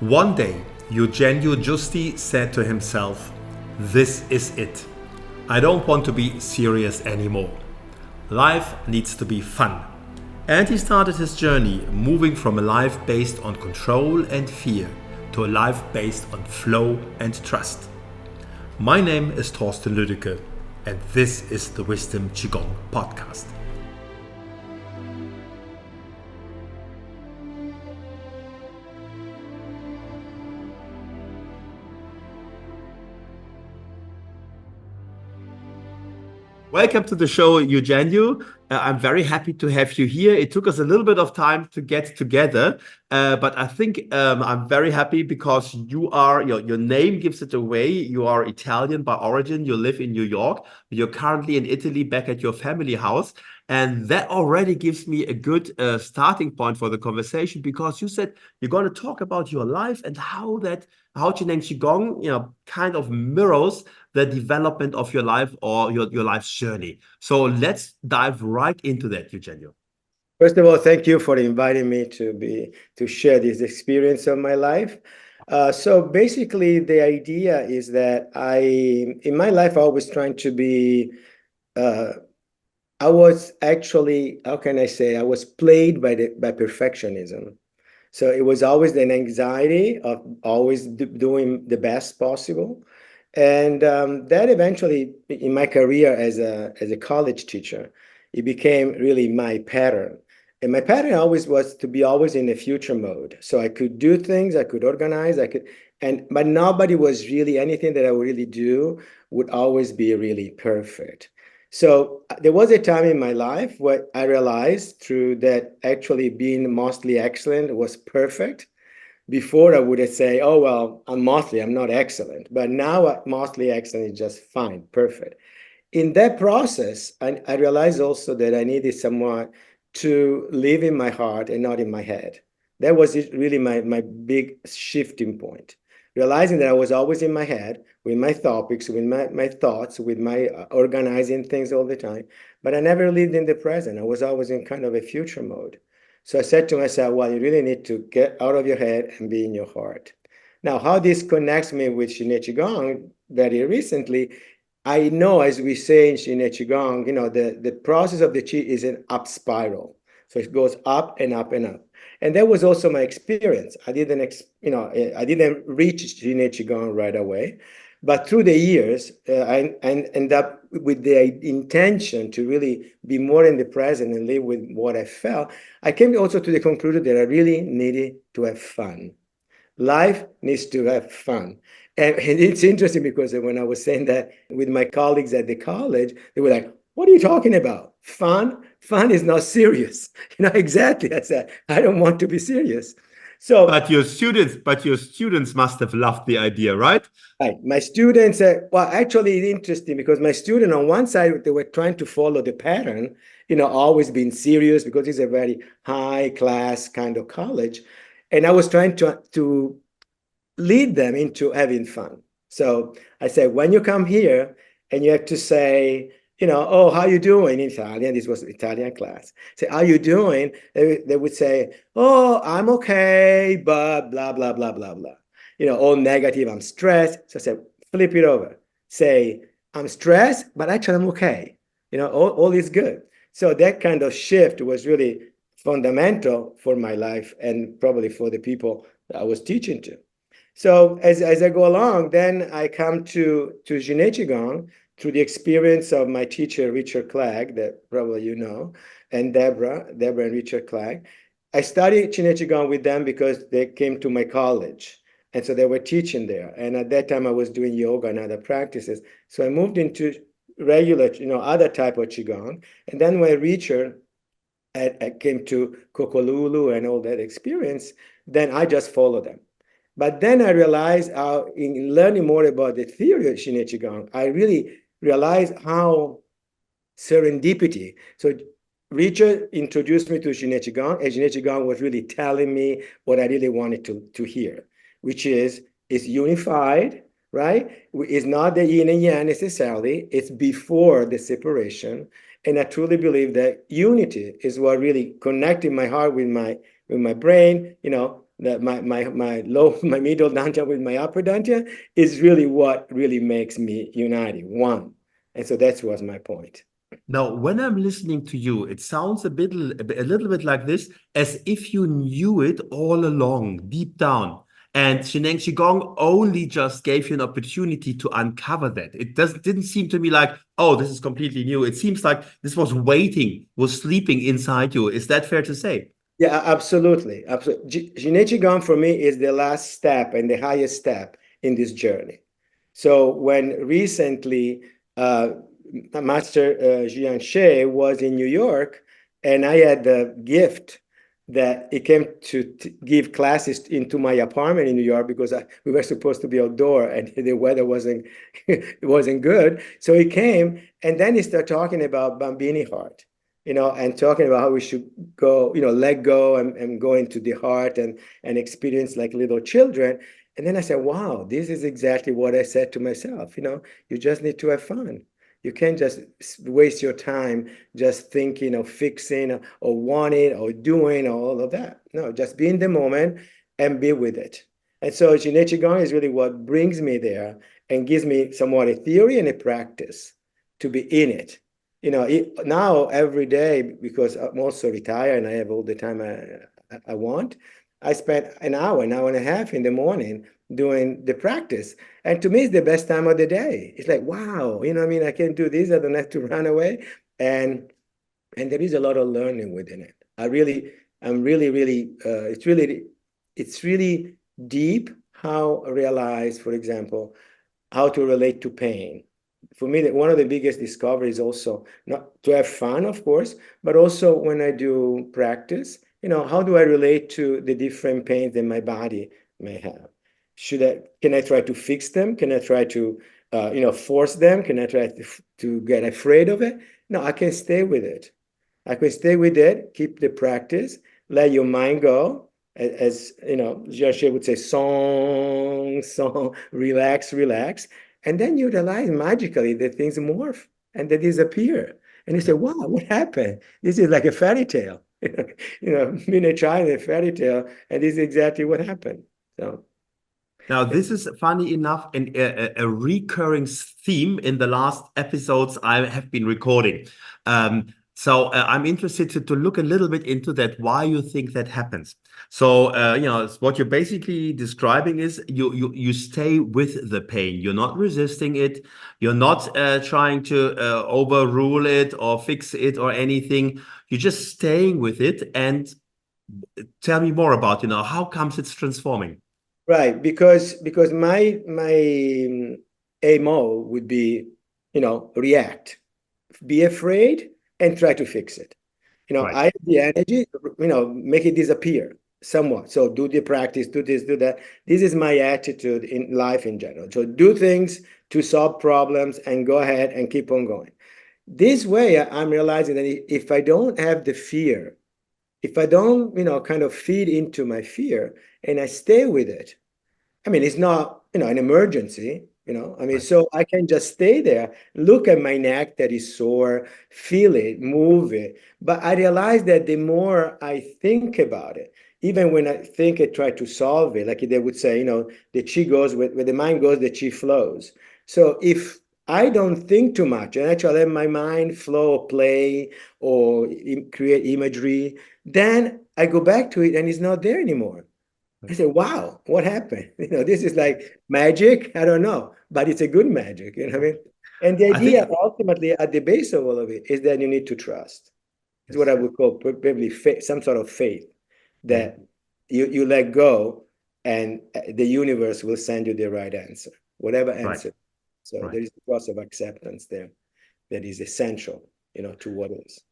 One day, Eugenio Giusti said to himself, "This is it. I don't want to be serious anymore. Life needs to be fun." And he started his journey moving from a life based on control and fear to a life based on flow and trust. My name is Thorsten Lüdecke, and this is the Wisdom Qigong Podcast. Welcome to the show, Eugenio. I'm very happy to have you here. It took us a little bit of time to get together, but I think I'm very happy because your name gives it away. You are Italian by origin. You live in New York. You're currently in Italy, back at your family house. And that already gives me a good starting point for the conversation, because you said you're going to talk about your life and how Jinen Qigong, kind of mirrors the development of your life or your life's journey. So let's dive right into that, Eugenio. First of all, thank you for inviting me to share this experience of my life. So basically, the idea is that in my life, I was trying to be. I was actually, how can I say, I was plagued by perfectionism. So it was always an anxiety of always doing the best possible. And that eventually, in my career as a college teacher, it became really my pattern. And my pattern always was to be always in the future mode. So I could do things, I could organize, but nobody was really, anything that I would really do would always be really perfect. So there was a time in my life where I realized through that actually being mostly excellent was perfect. Before I would say, oh, well, I'm not excellent. But now mostly excellent is just fine, perfect. In that process, I realized also that I needed someone to live in my heart and not in my head. That was really my big shifting point. Realizing that I was always in my head with my topics, with my thoughts, with my organizing things all the time, but I never lived in the present. I was always in kind of a future mode. So I said to myself, well, you really need to get out of your head and be in your heart. Now, how this connects me with Shinya Qigong very recently, I know, as we say in Shinya Qigong, the process of the Qi is an up spiral. So it goes up and up and up. And that was also my experience. I didn't reach Shinya Qigong right away. But through the years, I ended up with the intention to really be more in the present and live with what I felt. I came also to the conclusion that I really needed to have fun. Life needs to have fun. And it's interesting because when I was saying that with my colleagues at the college, they were like, what are you talking about? Fun? Fun is not serious. Exactly. I said, I don't want to be serious. So, But your students must have loved the idea, right? right. My students, well, actually, it's interesting because my student on one side, they were trying to follow the pattern, always being serious because it's a very high class kind of college. And I was trying to lead them into having fun. So I said, when you come here and you have to say, oh, how you doing in Italian? This was Italian class. Say, how you doing? They would say, oh, I'm okay, but blah, blah, blah, blah, blah. All negative, I'm stressed. So I said, flip it over. Say, I'm stressed, but actually I'm okay. All is good. So that kind of shift was really fundamental for my life and probably for the people I was teaching to. So as I go along, then I come to Jinet Qigong through the experience of my teacher, Richard Clegg, that probably you know, and Deborah and Richard Clegg. I studied Jinet Qigong with them because they came to my college. And so they were teaching there. And at that time, I was doing yoga and other practices. So I moved into regular, other type of Qigong. And then when Richard I came to Kokolulu and all that experience, then I just followed them. But then I realized in learning more about the theory of Shinya Qigong, I really realized how serendipity. So Richard introduced me to Shinya Qigong, and Shinya Qigong was really telling me what I really wanted to hear, which is it's unified, right? It's not the yin and yang necessarily. It's before the separation. And I truly believe that unity is what really connected my heart with my brain, that my low, my middle dantian with my upper dantian is really what really makes me united, one. And so that was my point. Now, when I'm listening to you, it sounds a little bit like this, as if you knew it all along, deep down. And Shineng Qigong only just gave you an opportunity to uncover that. It didn't seem to me like, oh, this is completely new. It seems like this was waiting, was sleeping inside you. Is that fair to say? Yeah, absolutely. Absolutely. Jinet Qigong for me is the last step and the highest step in this journey. So when recently Master Jian She was in New York, and I had the gift that he came to give classes into my apartment in New York because we were supposed to be outdoor and the weather wasn't good. So he came, and then he started talking about Bambini heart, and talking about how we should go, let go and go into the heart and experience like little children. And then I said, wow, this is exactly what I said to myself. You just need to have fun. You can't just waste your time just thinking of fixing or wanting or doing or all of that. No, just be in the moment and be with it. And so Jinet Qigong is really what brings me there and gives me somewhat a theory and a practice to be in it. Now every day, because I'm also retired and I have all the time I want, I spend an hour and a half in the morning doing the practice. And to me, it's the best time of the day. It's like, wow, I can do this. I don't have to run away. And there is a lot of learning within it. It's really deep how I realize, for example, how to relate to pain. For me, one of the biggest discoveries also not to have fun, of course, but also when I do practice, how do I relate to the different pains that my body may have? Can I try to fix them? Can I try to, force them? Can I try to get afraid of it? No, I can stay with it. I can stay with it, keep the practice, let your mind go. As Jian would say, song, relax, relax. And then you realize magically that things morph and they disappear. And you say, wow, what happened? This is like a fairy tale. Being a child in a fairy tale, and this is exactly what happened. So now, this is funny enough and a recurring theme in the last episodes I have been recording. So I'm interested to look a little bit into that, why you think that happens. So, what you're basically describing is you stay with the pain. You're not resisting it. You're not trying to overrule it or fix it or anything. You're just staying with it. And tell me more about, how comes it's transforming? Right, because my MO would be, react, be afraid, and try to fix it. Right. I have the energy, make it disappear somewhat. So do the practice, do this, do that. This is my attitude in life in general. So do things to solve problems and go ahead and keep on going. This way, I'm realizing that if I don't have the fear, if I don't, kind of feed into my fear and I stay with it, it's not, an emergency, Right. so I can just stay there, look at my neck that is sore, feel it, move it. But I realize that the more I think about it, even when I think I try to solve it, like they would say, the chi goes where the mind goes, the chi flows. So if I don't think too much and actually let my mind flow, play, or create imagery, then I go back to it and it's not there anymore. I said, wow, what happened? This is like magic. I don't know, but it's a good magic, what I mean? And the I think, idea ultimately at the base of all of it is that you need to trust. It's what I would call probably some sort of faith that you let go and the universe will send you the right answer, whatever right, answer. So right. there is a process of acceptance there that is essential, to what is.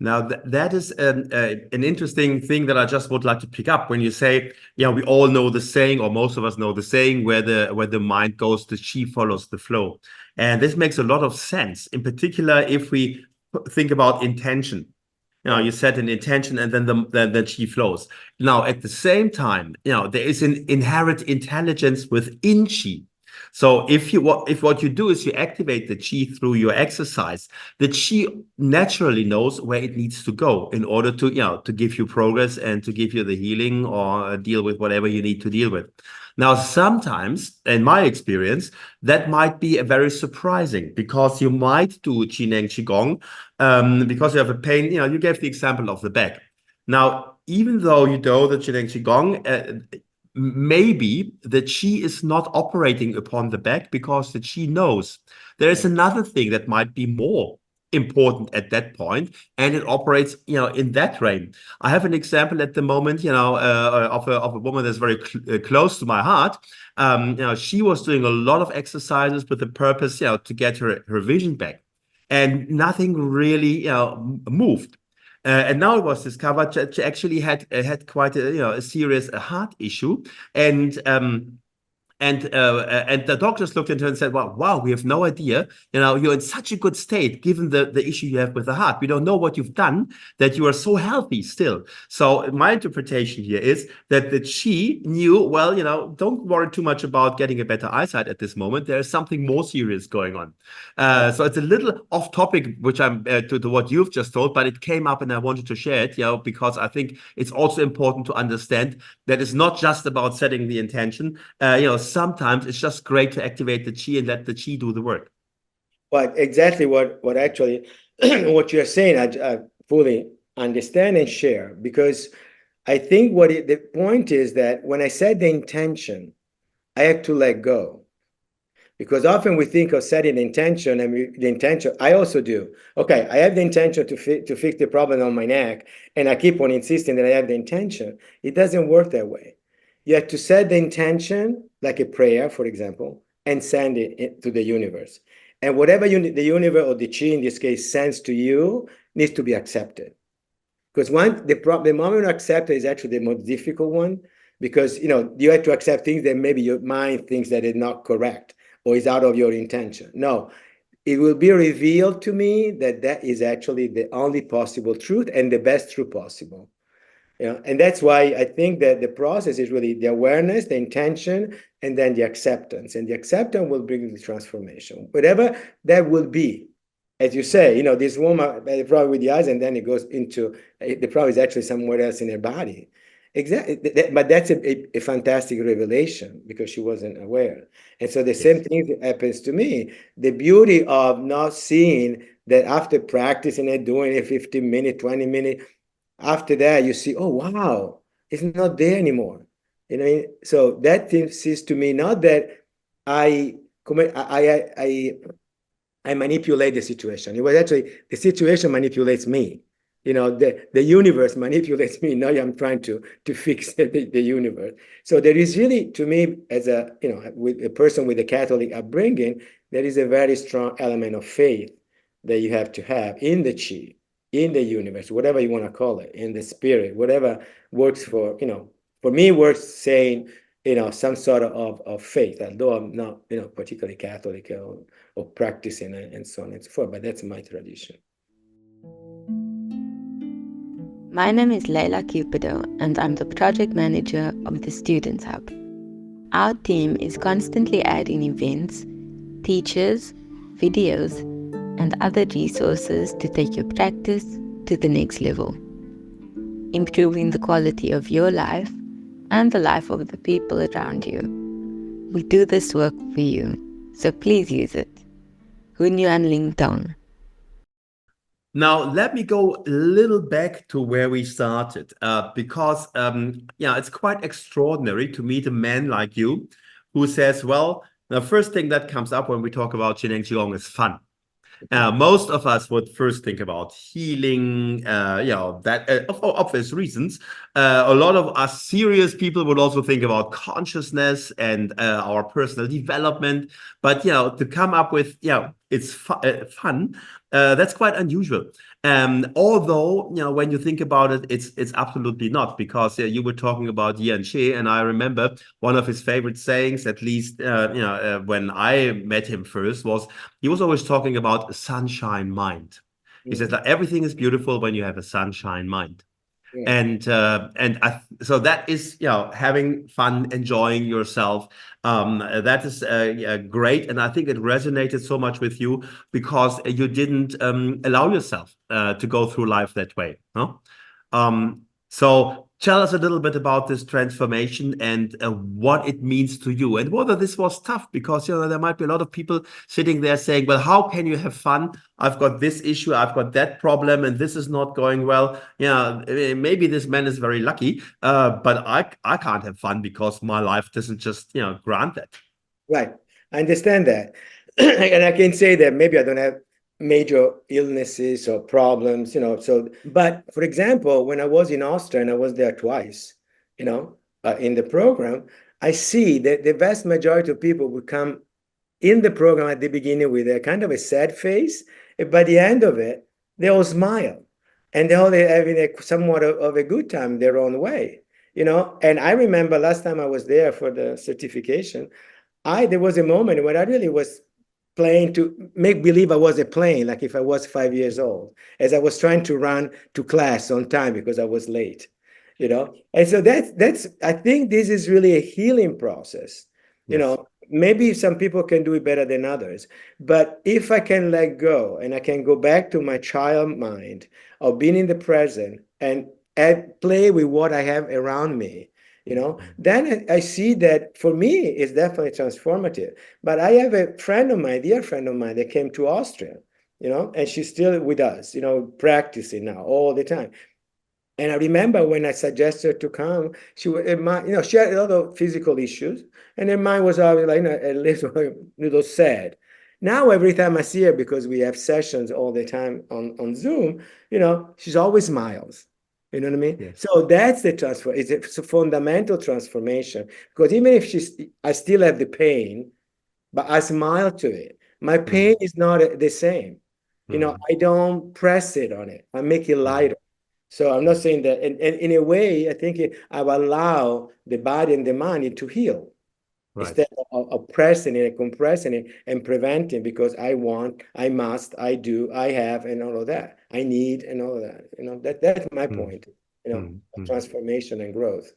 Now, that is an interesting thing that I just would like to pick up when you say, yeah, we all know the saying, or most of us know the saying, where the mind goes, the chi follows the flow. And this makes a lot of sense, in particular, if we think about intention. You set an intention and then the chi flows. Now, at the same time, there is an inherent intelligence within chi. So if what you do is you activate the chi through your exercise, the chi naturally knows where it needs to go in order to, to give you progress and to give you the healing or deal with whatever you need to deal with. Now, sometimes, in my experience, that might be a very surprising, because you might do Qineng Qigong because you have a pain. You gave the example of the back. Now, even though you do the Qineng Qigong, maybe the chi is not operating upon the back because the chi knows there is another thing that might be more important at that point, and it operates in that realm. I have an example at the moment of a woman that's very close to my heart. She was doing a lot of exercises with the purpose to get her vision back, and nothing really moved. And now it was discovered that she actually had quite a serious heart issue, and the doctors looked into her and said, well, wow, we have no idea. You're in such a good state, given the issue you have with the heart. We don't know what you've done, that you are so healthy still. So my interpretation here is that the chi knew, well, don't worry too much about getting a better eyesight at this moment. There is something more serious going on. So it's a little off topic, which I'm to what you've just told, but it came up and I wanted to share it, because I think it's also important to understand that it's not just about setting the intention. Sometimes it's just great to activate the chi and let the chi do the work. Well, exactly what actually what you're saying, I fully understand and share, because I think the point is that when I set the intention, I have to let go. Because often we think of setting the intention, and the intention, I also do. Okay, I have the intention to fix the problem on my neck, and I keep on insisting that I have the intention. It doesn't work that way. You have to set the intention, like a prayer, for example, and send it to the universe. And whatever the universe, or the chi in this case, sends to you needs to be accepted. Because the moment you accept it is actually the most difficult one, because you have to accept things that maybe your mind thinks that is not correct or is out of your intention. No, it will be revealed to me that is actually the only possible truth and the best truth possible. And that's why I think that the process is really the awareness, the intention, and then the acceptance. And the acceptance will bring the transformation, whatever that will be. As you say, this woman had a problem with the eyes, and then it goes into the problem is actually somewhere else in her body. Exactly, but that's a fantastic revelation, because she wasn't aware. And so the same thing happens to me. The beauty of not seeing that after practicing it, doing it 15 minutes, 20 minutes, after that you see, oh wow, it's not there anymore. So that thing says to me, not that I manipulate the situation. It was actually the situation manipulates me. The universe manipulates me. Now I'm trying to fix the universe. So there is really, to me, as with a person with a Catholic upbringing, there is a very strong element of faith that you have to have in the chi, in the universe, whatever you want to call it, in the spirit, whatever works for me, works saying, some sort of faith, although I'm not, particularly Catholic or practicing and so on and so forth, but that's my tradition. My name is Leila Cupido, and I'm the project manager of the Students Hub. Our team is constantly adding events, teachers, videos, and other resources to take your practice to the next level, improving the quality of your life and the life of the people around you. We do this work for you, so please use it. Hun Yuan Ling Tong. Now, let me go a little back to where we started, because it's quite extraordinary to meet a man like you who says, well, the first thing that comes up when we talk about Qineng Qigong is fun. Most of us would first think about healing, that for obvious reasons. A lot of us serious people would also think about consciousness and our personal development. But, to come up with, it's fun, that's quite unusual. Although, when you think about it, it's absolutely not, because you were talking about Yan Xie, and I remember one of his favorite sayings, at least, when I met him first, was he was always talking about a sunshine mind. He says that everything is beautiful when you have a sunshine mind. Yeah. So that is, having fun, enjoying yourself. That is yeah, great, and I think it resonated so much with you because you didn't allow yourself to go through life that way, no? So tell us a little bit about this transformation and what it means to you, and whether this was tough, because there might be a lot of people sitting there saying, "Well, how can you have fun? I've got this issue, I've got that problem, and this is not going well. Yeah, maybe this man is very lucky, but I can't have fun because my life doesn't just grant that." Right. I understand that. And I can say that maybe I don't have major illnesses or problems, but for example, when I was in Austria, and I was there twice, in the program, I see that the vast majority of people would come in the program at the beginning with a kind of a sad face, and by the end of it, they all smile, and they're all having somewhat of a good time their own way, And I remember last time I was there for the certification, there was a moment when I really was playing to make believe I was a plane, like if I was 5 years old, as I was trying to run to class on time because I was late, And so that's I think this is really a healing process, Yes. Maybe some people can do it better than others, but if I can let go and I can go back to my child mind of being in the present and play with what I have around me, then I see that for me, it's definitely transformative. But I have a friend of mine, dear friend of mine, that came to Austria, and she's still with us, practicing now all the time. And I remember when I suggested her to come, she had a lot of physical issues, and her mind was always like, a little sad. Now, every time I see her, because we have sessions all the time on Zoom, she's always smiles. You know what I mean? Yes. So that's the transfer. It's a fundamental transformation, because even if I still have the pain, but I smile to it. My pain is not the same. I don't press it on it. I make it lighter. So I'm not saying that, and in a way, I think I will allow the body and the mind to heal. Right. Instead of pressing it, compressing it, and preventing, because I want, I must, I do, I have, and all of that. I need, and all of that. That's my point. Transformation and growth.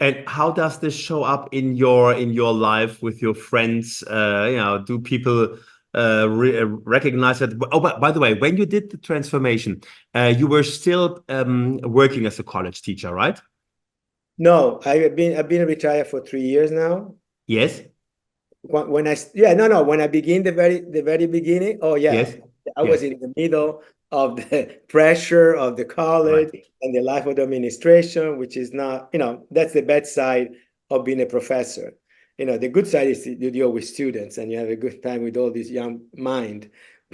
And how does this show up in your life with your friends? Do people recognize that? Oh, but by the way, when you did the transformation, you were still working as a college teacher, right? No, I've been retired for 3 years now. Yes. When I begin the very beginning. Oh yeah, Yes. I was in the middle of the pressure of the college and the life of the administration, which is not, that's the bad side of being a professor. The good side is you deal with students and you have a good time with all this young mind.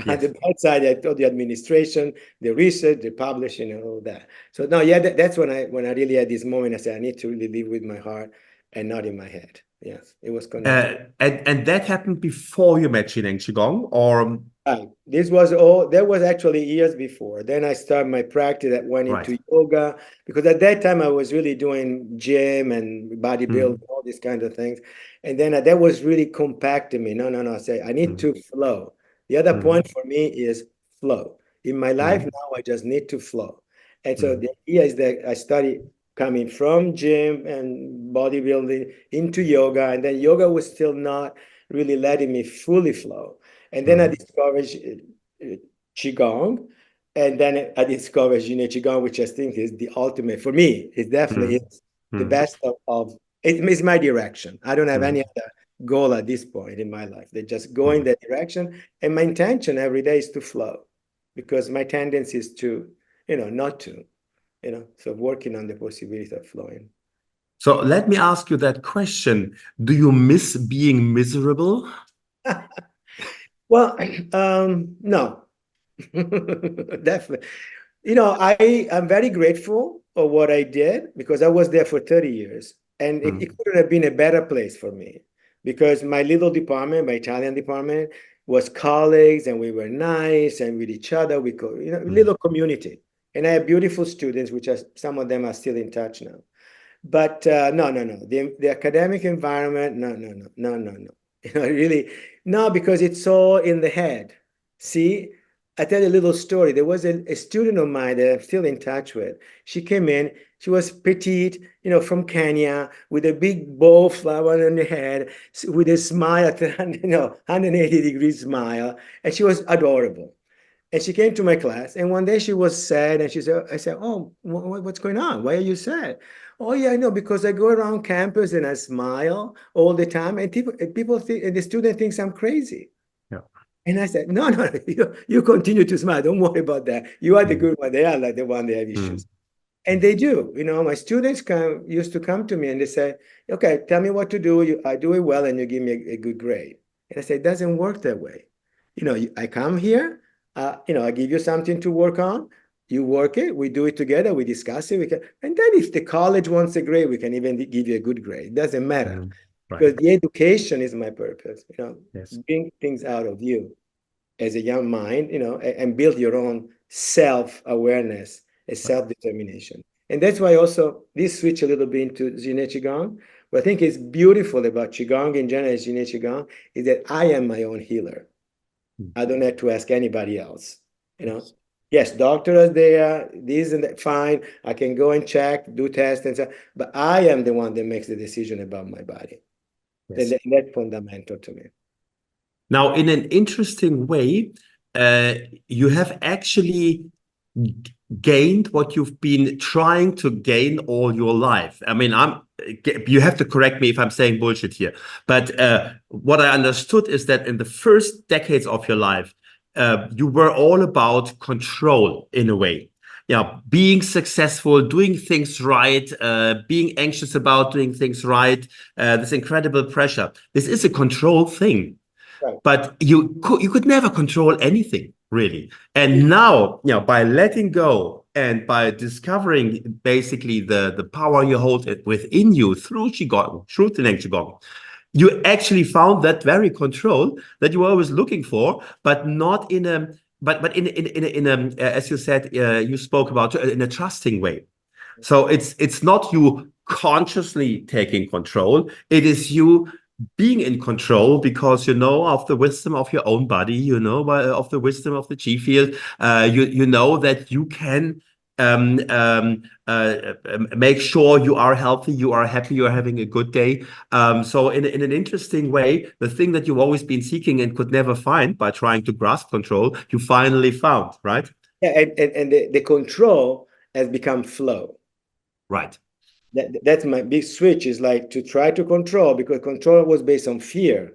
But the bad side, I told the administration, the research, the publishing, and all that. So no, yeah, that's when I really had this moment. I said, I need to really live with my heart and not in my head. Yes, it was connected. And that happened before you met Shineng Qigong, or? That was actually years before. Then I started my practice that went into yoga, because at that time I was really doing gym and bodybuilding, all these kinds of things. And then that was really compacting me. No, I say, I need to flow. The other point for me is flow. In my life now, I just need to flow. And so the idea is that I studied coming from gym and bodybuilding into yoga, and then yoga was still not really letting me fully flow. And then I discovered Qigong, and then I discovered Yin Qigong, which I think is the ultimate, for me, it definitely is the best of it is my direction. I don't have any other goal at this point in my life. They just go in that direction. And my intention every day is to flow, because my tendency is to, not to, so working on the possibility of flowing. So let me ask you that question. Do you miss being miserable? Well, no, definitely. I'm very grateful for what I did, because I was there for 30 years, and it couldn't have been a better place for me, because my little department, my Italian department, was colleagues, and we were nice, and with each other, we could, little community. And I have beautiful students, which some of them are still in touch now. But no. The academic environment, no. Really, no, because it's all in the head. See, I tell you a little story. There was a student of mine that I'm still in touch with. She came in. She was petite, from Kenya, with a big bow flower on her head, with a smile, 180-degree smile, and she was adorable. And she came to my class, and one day she was sad, and I said, "Oh, what's going on? Why are you sad?" "Oh, yeah, I know, because I go around campus and I smile all the time, and people think, and the student thinks I'm crazy." Yeah. And I said, "No, no, you continue to smile. Don't worry about that. You are the good one. They are like the one that have issues." And they do. My students used to come to me and they say, "Okay, tell me what to do. I do it well, and you give me a good grade." And I say, "It doesn't work that way. I come here, I give you something to work on. You work it. We do it together. We discuss it. And then if the college wants a grade, we can even give you a good grade. It doesn't matter. Right. Because the education is my purpose. Yes. Bring things out of you as a young mind, and build your own self-awareness, a self-determination." And that's why also this switch a little bit into Jine Qigong. What I think is beautiful about Qigong in general, Jine Qigong, is that I am my own healer. I don't have to ask anybody else. Yes, doctor is there, this and that, fine. I can go and check, do tests and so, but I am the one that makes the decision about my body. Yes. And that's fundamental to me. Now, in an interesting way, you have actually gained what you've been trying to gain all your life. I mean, you have to correct me if I'm saying bullshit here, but what I understood is that in the first decades of your life, you were all about control in a way. Being successful, doing things right, being anxious about doing things right, this incredible pressure. This is a control thing. Right. But you could never control anything, really. And now, by letting go and by discovering basically the power you hold within you through Qigong, through Tineng Qigong, you actually found that very control that you were always looking for, but not in a, but in a, as you said, you spoke about, in a trusting way. So it's not you consciously taking control. It is you being in control because of the wisdom of your own body, of the wisdom of the Qi field. You know that you can make sure you are healthy, you are happy, you are having a good day. So in an interesting way, the thing that you've always been seeking and could never find by trying to grasp control, you finally found, right? Yeah, and the control has become flow. Right. That's my big switch, is like to try to control, because control was based on fear.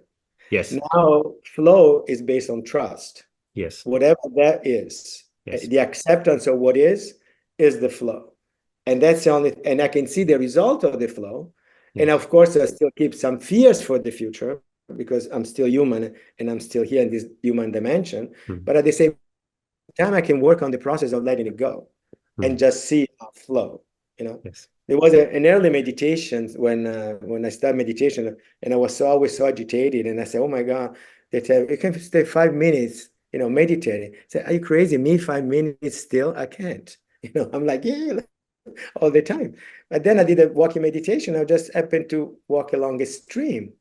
Yes. Now flow is based on trust. Yes. Whatever that is, yes. The acceptance of what is the flow. And that's the only, and I can see the result of the flow. Yes. And of course, I still keep some fears for the future because I'm still human and I'm still here in this human dimension. But at the same time, I can work on the process of letting it go and just see how flow, Yes. There was an early meditation when I started meditation, and I was always so agitated, and I said, "Oh my God," they tell you can stay 5 minutes, meditating. I said, "Are you crazy? Me 5 minutes still? I can't." I'm like, yeah, all the time. But then I did a walking meditation. I just happened to walk along a stream,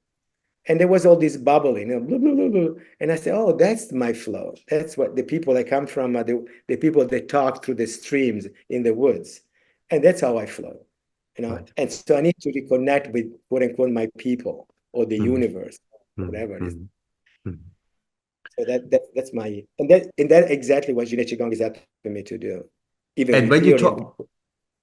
and there was all this bubbling, blah, blah, blah, blah. And I said, "Oh, that's my flow. That's what the people I come from are the people that talk through the streams in the woods, and that's how I flow." Right. And so I need to reconnect with, quote unquote, my people or the universe, whatever it is. So that's my, and that exactly what Jine Qigong is helping me to do. And when you talk,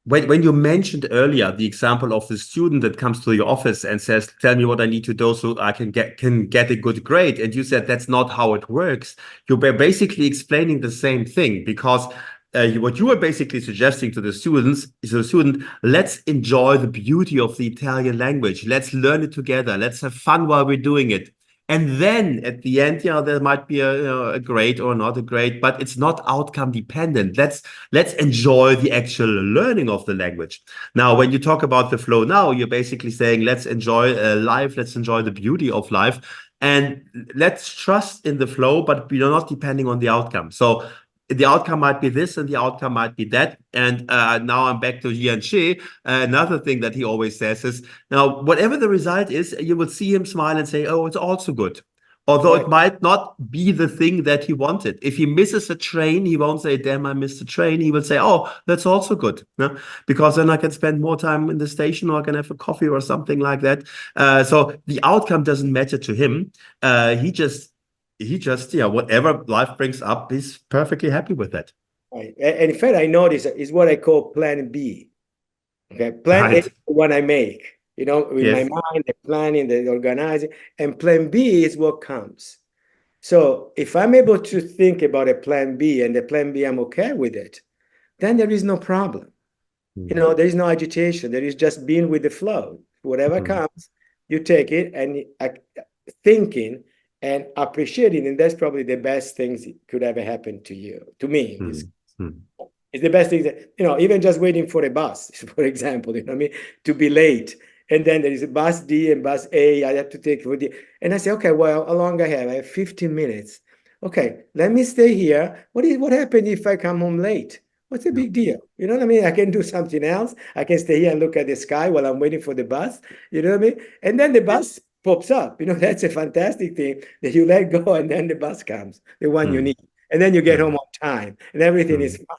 when you mentioned earlier the example of the student that comes to your office and says, "Tell me what I need to do so I can get a good grade," and you said that's not how it works, you were basically explaining the same thing, because what you were basically suggesting to the students is, let's enjoy the beauty of the Italian language. Let's learn it together. Let's have fun while we're doing it. And then at the end, there might be a grade or not a grade, but it's not outcome dependent. Let's enjoy the actual learning of the language. Now, when you talk about the flow now, you're basically saying, let's enjoy life. Let's enjoy the beauty of life. And let's trust in the flow, but we're not depending on the outcome. So the outcome might be this and the outcome might be that. And now I'm back to Jian Shi. Another thing that he always says is, now, whatever the result is, you will see him smile and say, "Oh, it's also good." Although Right. it might not be the thing that he wanted. If he misses a train, he won't say, damn, I missed the train. He will say, oh, that's also good. No? Because then I can spend more time in the station, or I can have a coffee or something like that. So the outcome doesn't matter to him. He just, yeah, whatever life brings up, he's perfectly happy with that. Right. And in fact, I notice is what I call plan B. Okay. Plan A is Right. the one I make, in my Yes. mind, the planning, the organizing, and plan B is what comes. So if I'm able to think about a plan B and the plan B, I'm okay with it, then there is no problem. There is no agitation. There is just being with the flow. Whatever comes, you take it and thinking and appreciating. And that's probably the best things that could ever happen to you, to me in this. It's the best thing that, even just waiting for a bus, for example, what I mean, to be late. And then there is a bus D and bus A, I have to take for D. And I say, okay, well, how long I have? I have 15 minutes. Okay, let me stay here. What happened if I come home late? What's the big deal? You know what I mean? I can do something else. I can stay here and look at the sky while I'm waiting for the bus. You know what I mean? And then the bus pops up. That's a fantastic thing that you let go and then the bus comes, the one you need. And then you get home on time and everything is fine.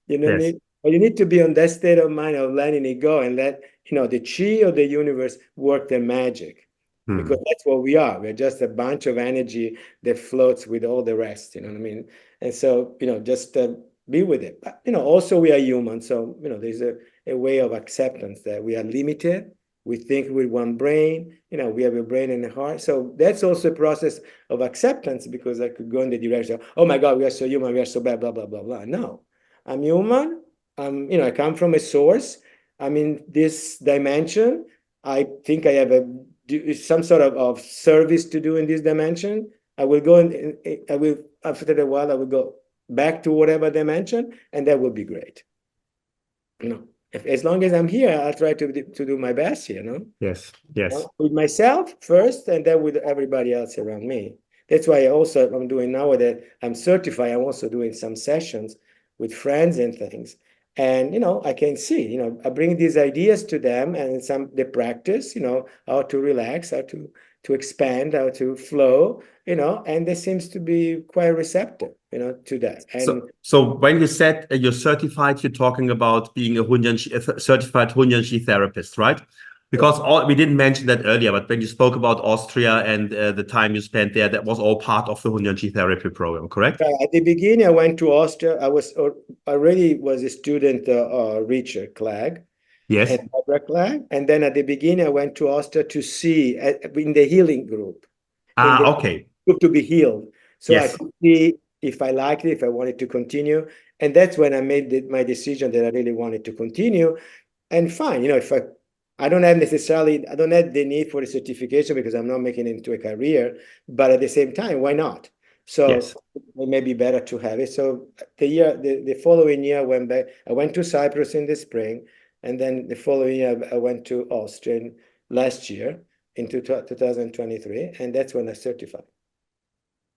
You know what I mean? But you need to be on that state of mind of letting it go and let, the chi of the universe work their magic. Because that's what we are. We're just a bunch of energy that floats with all the rest, you know what I mean? And so, just be with it. But, also we are human. So, there's a way of acceptance that we are limited. We think with one brain, we have a brain and a heart. So that's also a process of acceptance, because I could go in the direction, oh my God, we are so human, we are so bad, blah, blah, blah, blah. No, I'm human. I come from a source. I'm in this dimension. I think I have some sort of service to do in this dimension. I will go and I will, after a while, I will go back to whatever dimension, and that will be great. As long as I'm here, I'll try to do my best here, Yes. with myself first, and then with everybody else around me. That's why I'm doing now that I'm certified. I'm also doing some sessions with friends and things. And, I can see, I bring these ideas to them, and they practice, how to relax, how to expand, how to flow, and they seems to be quite receptive, to that. And so when you said you're certified, you're talking about being a certified Hunyanshi therapist, right? Because we didn't mention that earlier, but when you spoke about Austria and the time you spent there, that was all part of the Hunyanshi therapy program, correct? At the beginning, I went to Austria. I already was a student, Richard Clegg. Yes. And Barbara Clegg. And then at the beginning, I went to Austria to see in the healing group. Okay. Group to be healed. So yes. I could see if I liked it, if I wanted to continue. And that's when I made my decision that I really wanted to continue. And fine, if I don't have the need for a certification because I'm not making it into a career, but at the same time, why not? So yes. It may be better to have it. So the following year, I went to Cyprus in the spring, and then the following year I went to Austria last year in 2023, and that's when I certified.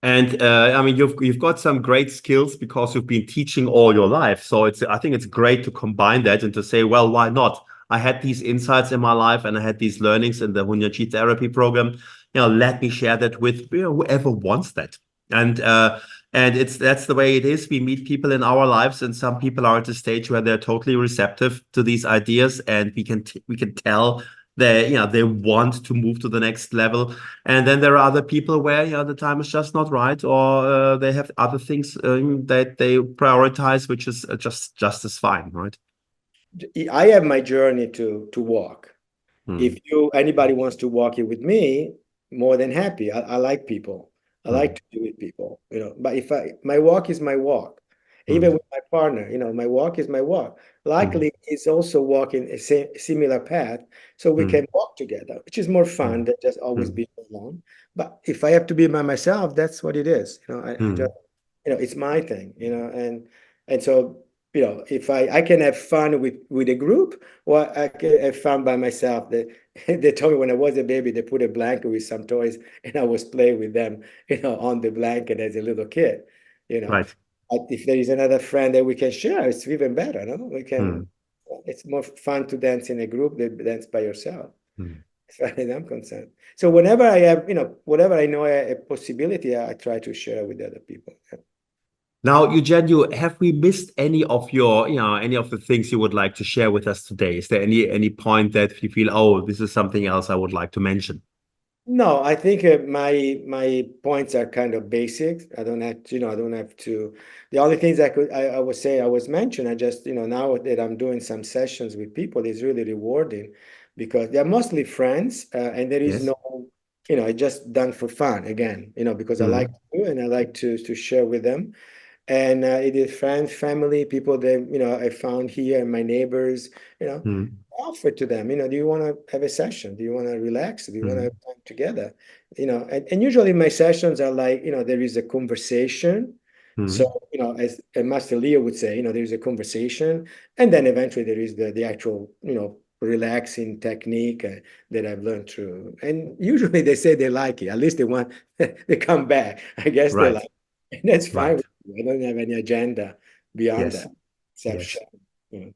And I mean, you've got some great skills because you've been teaching all your life. So I think it's great to combine that and to say, well, why not? I had these insights in my life and I had these learnings in the Hunyanshi therapy program. Let me share that with whoever wants that. And that's the way it is. We meet people in our lives, and some people are at a stage where they're totally receptive to these ideas, and we can tell they want to move to the next level. And then there are other people where the time is just not right, or they have other things that they prioritize, which is just as fine, right? I have my journey to walk. If anybody wants to walk it with me, more than happy. I like people. I like to be with people, but my walk is my walk. Even with my partner, my walk is my walk. Likely it's also walking a similar path, so we can walk together, which is more fun than just always being alone. But if I have to be by myself, that's what it is. I just, it's my thing, and so if I can have fun with a group, or I can have fun by myself. They told me when I was a baby, they put a blanket with some toys, and I was playing with them, on the blanket as a little kid, Right. But if there is another friend that we can share, it's even better, no? We can. It's more fun to dance in a group than dance by yourself. as far as I'm concerned. So whenever I have, whatever I know a possibility, I try to share with other people. Yeah. Now, Eugenio, have we missed any of your, any of the things you would like to share with us today? Is there any point that you feel, oh, this is something else I would like to mention? No, I think my points are kind of basic. I don't have to, I don't have to. The only things I would say I was mentioned. I just, now that I'm doing some sessions with people, it's really rewarding because they're mostly friends, and there is Yes. no, it's just done for fun again, because I like to do and I like to share with them. And it is friends, family, people that, I found here, and my neighbors, offer to them, do you want to have a session? Do you want to relax? Do you want to have time together? And usually my sessions are like, there is a conversation. So, as Master Leo would say, there's a conversation, and then eventually there is the actual, relaxing technique that I've learned through. And usually they say they like it. At least they want, they come back. I guess they like it. And that's fine. Right. I don't have any agenda beyond Yes. that, except Yes. sharing.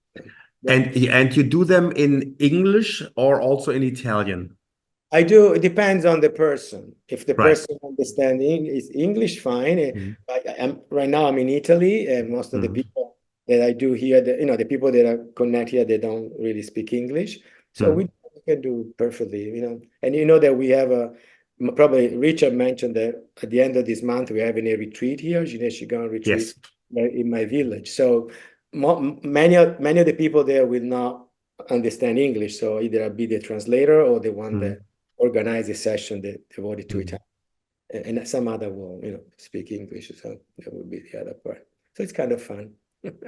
And you do them in English or also in Italian? I do. It depends on the person. If the Right. person understanding is English, fine. Right now I'm in Italy, and most of the people that I do here, the people that are connect here, they don't really speak English. So we can do perfectly, And that we have probably Richard mentioned that at the end of this month, we're having a retreat here, Jine Qigong retreat in my village. So many of the people there will not understand English. So either I'll be the translator or the one that organize a session that devoted to Italian, and some other will, speak English. So that would be the other part. So it's kind of fun.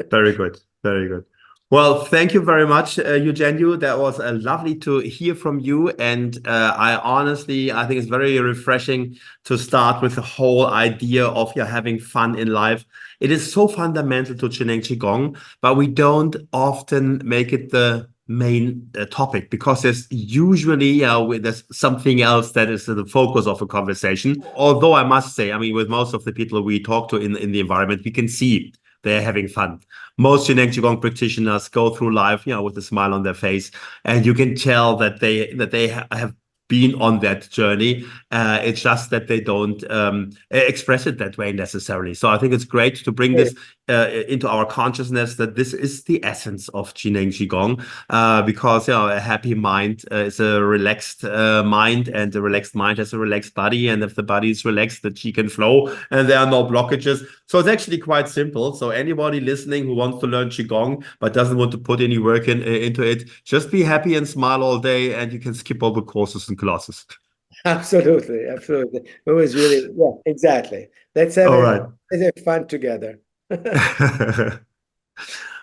Very good. Very good. Well, thank you very much, Eugenio. That was lovely to hear from you. And I think it's very refreshing to start with the whole idea of having fun in life. It is so fundamental to Jinen Qigong, but we don't often make it the main topic because there's usually there's something else that is the focus of a conversation. Although I must say, I mean, with most of the people we talk to in the environment, we can see they're having fun. Most Jinen Qigong practitioners go through life, with a smile on their face, and you can tell that they have been on that journey. It's just that they don't express it that way necessarily. So I think it's great to bring this into our consciousness that this is the essence of Jinen Qigong, because a happy mind is a relaxed mind, and a relaxed mind has a relaxed body. And if the body is relaxed, the Qi can flow, and there are no blockages. So it's actually quite simple. So anybody listening who wants to learn Qigong but doesn't want to put any work into it, just be happy and smile all day, and you can skip over courses and classes. Absolutely. It was really, exactly. Let's have fun together.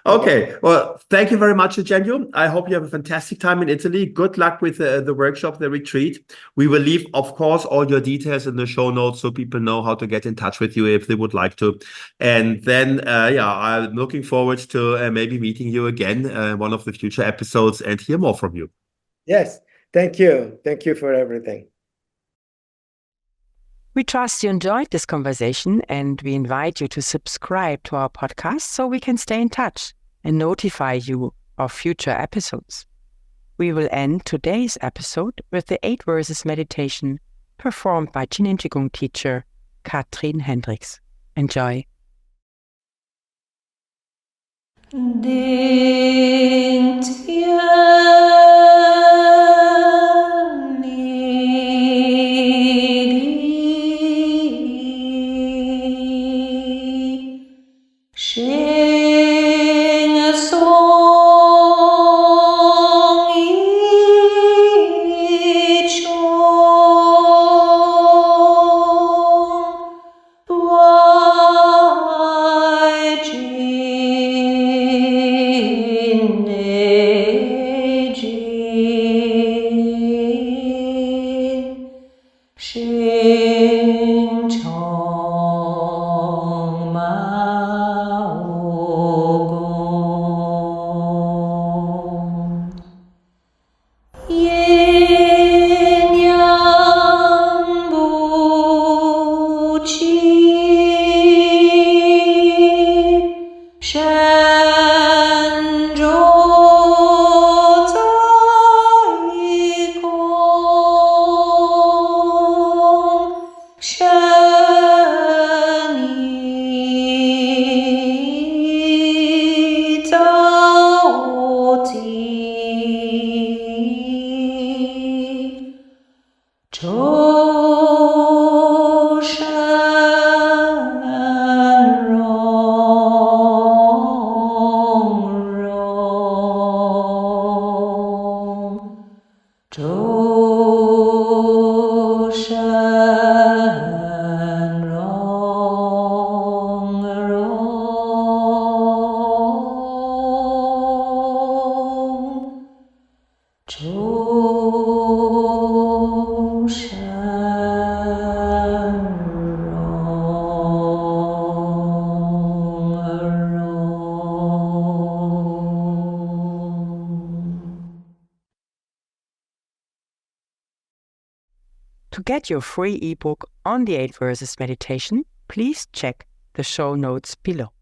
Okay. Well, thank you very much, Eugenio. I hope you have a fantastic time in Italy. Good luck with the workshop, the retreat. We will leave, of course, all your details in the show notes so people know how to get in touch with you if they would like to. And then, I'm looking forward to maybe meeting you again in one of the future episodes and hear more from you. Yes. Thank you. Thank you for everything. We trust you enjoyed this conversation, and we invite you to subscribe to our podcast so we can stay in touch and notify you of future episodes. We will end today's episode with the 8 verses meditation performed by Jinen Qigong teacher Katrin Hendricks. Enjoy. Shen zhou zai gong To get your free ebook on the 8 Verses meditation, please check the show notes below.